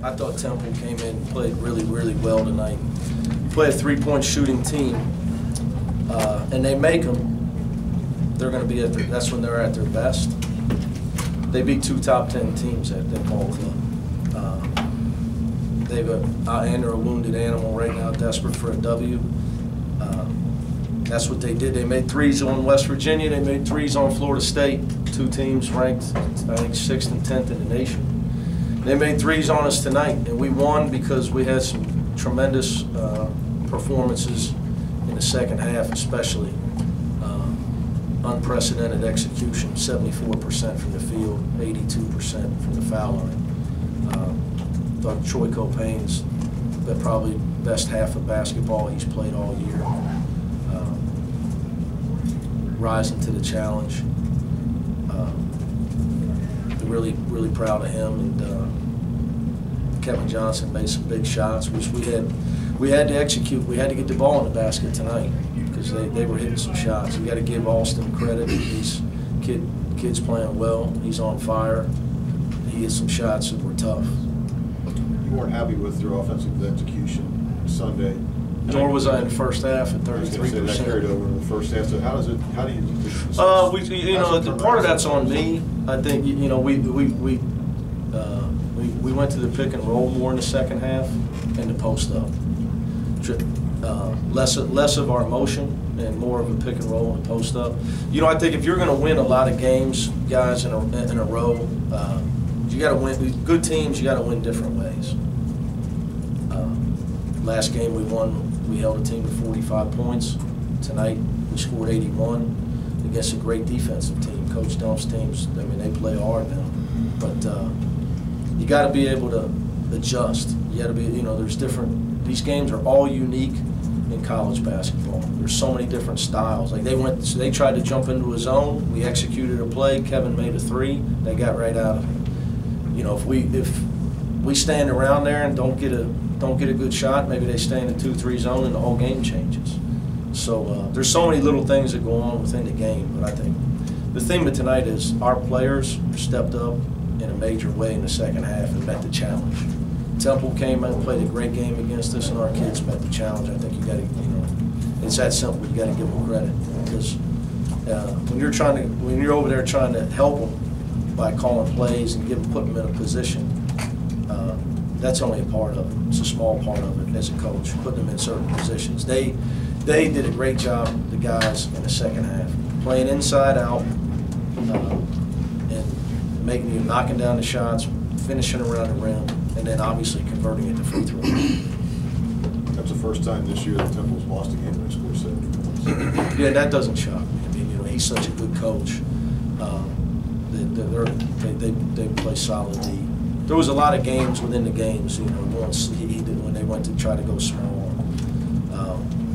I thought Temple came in and played really, really well tonight. Play a three-point shooting team, and they make them. They're going to be that's when they're at their best. They beat two top 10 teams at that ball club. They're a wounded animal right now, desperate for a W. That's what they did. They made threes on West Virginia. They made threes on Florida State, two teams ranked, I think, 6th and 10th in the nation. They made threes on us tonight, and we won because we had some tremendous performances in the second half, especially. Unprecedented execution, 74% from the field, 82% from the foul line. Thought Troy Copain's probably best half of basketball he's played all year. Rising to the challenge. Really, really proud of him. And Kevin Johnson made some big shots, which we had to execute. We had to get the ball in the basket tonight because they were hitting some shots. You got to give Alston credit. These kid's playing well. He's on fire. He hit some shots that were tough. You weren't happy with your offensive execution Sunday. Nor was I in the first half at 33%. That carried over in the first half. So how do you? Part of that's on me. I think we went to the pick and roll more in the second half and the post up. Less of our motion and more of a pick and roll and post up. I think if you're going to win a lot of games, guys, in a row, you got to win. Good teams, you got to win different ways. Last game we won. We held a team to 45 points. Tonight we scored 81 against a great defensive team. Coach Dump's teams, I mean, they play hard now. But you got to be able to adjust. You got to be, there's different. These games are all unique in college basketball. There's so many different styles. Like they tried to jump into a zone. We executed a play. Kevin made a three. They got right out of it. If we stand around there and don't get a good shot, maybe they stay in the 2-3 zone and the whole game changes. So there's so many little things that go on within the game, but I think the theme of tonight is our players stepped up in a major way in the second half and met the challenge. Temple came out and played a great game against us, and our kids met the challenge. I think you got to, it's that simple. You got to give them credit because when you're over there trying to help them by calling plays and putting them in a position. That's only a part of it. It's a small part of it as a coach, putting them in certain positions. They did a great job, the guys, in the second half, playing inside out and knocking down the shots, finishing around the rim, and then obviously converting it to free throw. That's the first time this year that Temple's lost a game and they scored 70 points. Yeah, that doesn't shock me. I mean, he's such a good coach. They play solid D. There was a lot of games within the games, once he did when they went to try to go small.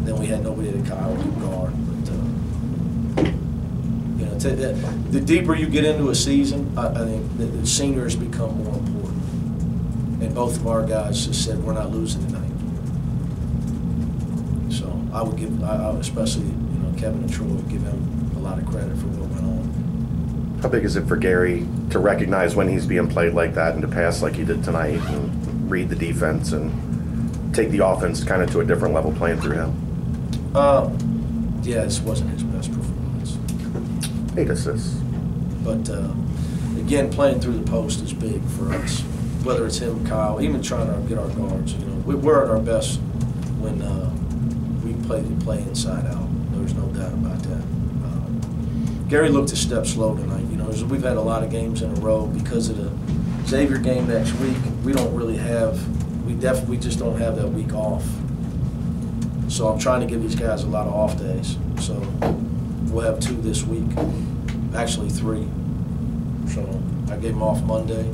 Then we had nobody to Kyle to guard. But the deeper you get into a season, I think the seniors become more important. And both of our guys just said we're not losing tonight. So I would especially Kevin and Troy, would give him a lot of credit for what went on. How big is it for Gary to recognize when he's being played like that and to pass like he did tonight and read the defense and take the offense kind of to a different level playing through him? Yeah, this wasn't his best performance. 8 assists. But again, playing through the post is big for us. Whether it's him, Kyle, even trying to get our guards. We're at our best when we play inside out. There's no doubt about that. Gary looked a step slow tonight. We've had a lot of games in a row because of the Xavier game next week. We don't really we just don't have that week off. So I'm trying to give these guys a lot of off days. So we'll have 2 this week, actually 3. So I gave them off Monday.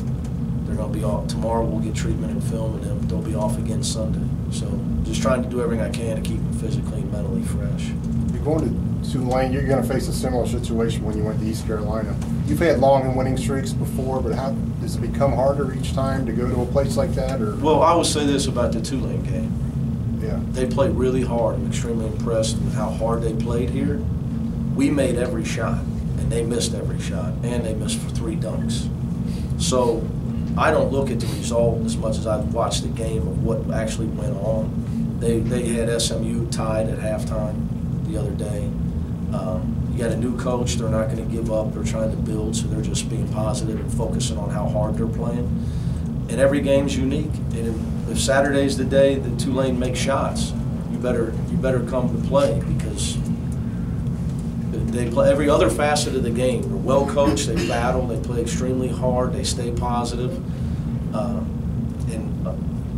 They're going to be off tomorrow. We'll get treatment and film, and then they'll be off again Sunday. So just trying to do everything I can to keep them physically and mentally fresh. You're going to Tulane. You're going to face a similar situation when you went to East Carolina. You've had long winning streaks before, but how does it become harder each time to go to a place like that? Or well, I would say this about the Tulane game. Yeah, they played really hard. I'm extremely impressed with how hard they played here. We made every shot, and they missed every shot, and they missed for 3 dunks. So I don't look at the result as much as I watch the game of what actually went on. They had SMU tied at halftime the other day. You got a new coach. They're not going to give up. They're trying to build, so they're just being positive and focusing on how hard they're playing. And every game's unique. And if Saturday's the day that Tulane makes shots, you better come to play, because they play every other facet of the game. They're well coached. They battle. They play extremely hard. They stay positive.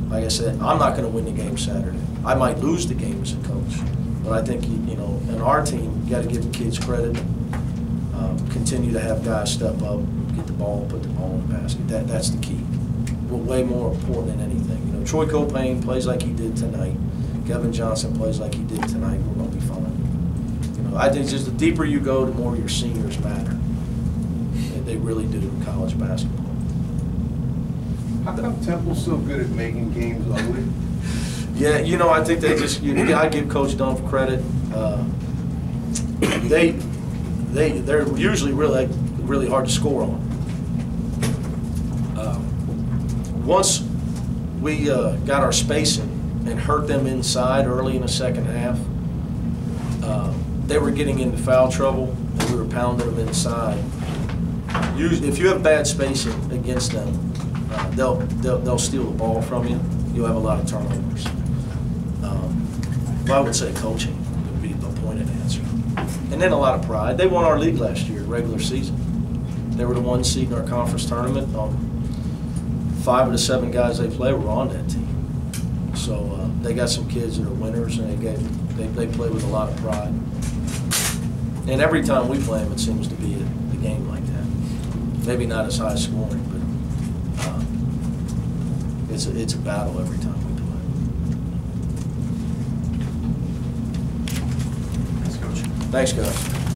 Like I said, I'm not going to win the game Saturday. I might lose the game as a coach, but I think in our team, you got to give the kids credit. Continue to have guys step up, get the ball, put the ball in the basket. That's the key. Well, way more important than anything. Troy Copain plays like he did tonight. Kevin Johnson plays like he did tonight. We're going to be fine. I think just the deeper you go, the more your seniors matter. They really do in college basketball. How come Temple's so good at making games ugly? Yeah, I think they just, I give Coach Dumpf credit. They're usually really hard to score on. Once we got our spacing and hurt them inside early in the second half, they were getting into foul trouble, and we were pounding them inside. Usually, if you have bad spacing against them, they'll steal the ball from you. You'll have a lot of turnovers. I would say coaching would be a pointed answer. And then a lot of pride. They won our league last year, regular season. They were the 1 seed in our conference tournament. 5 of the 7 guys they play were on that team. So they got some kids that are winners, and they play with a lot of pride. And every time we play them, it seems to be a game like that. Maybe not as high scoring, but it's a battle every time we play. Thanks, Coach. Thanks, guys.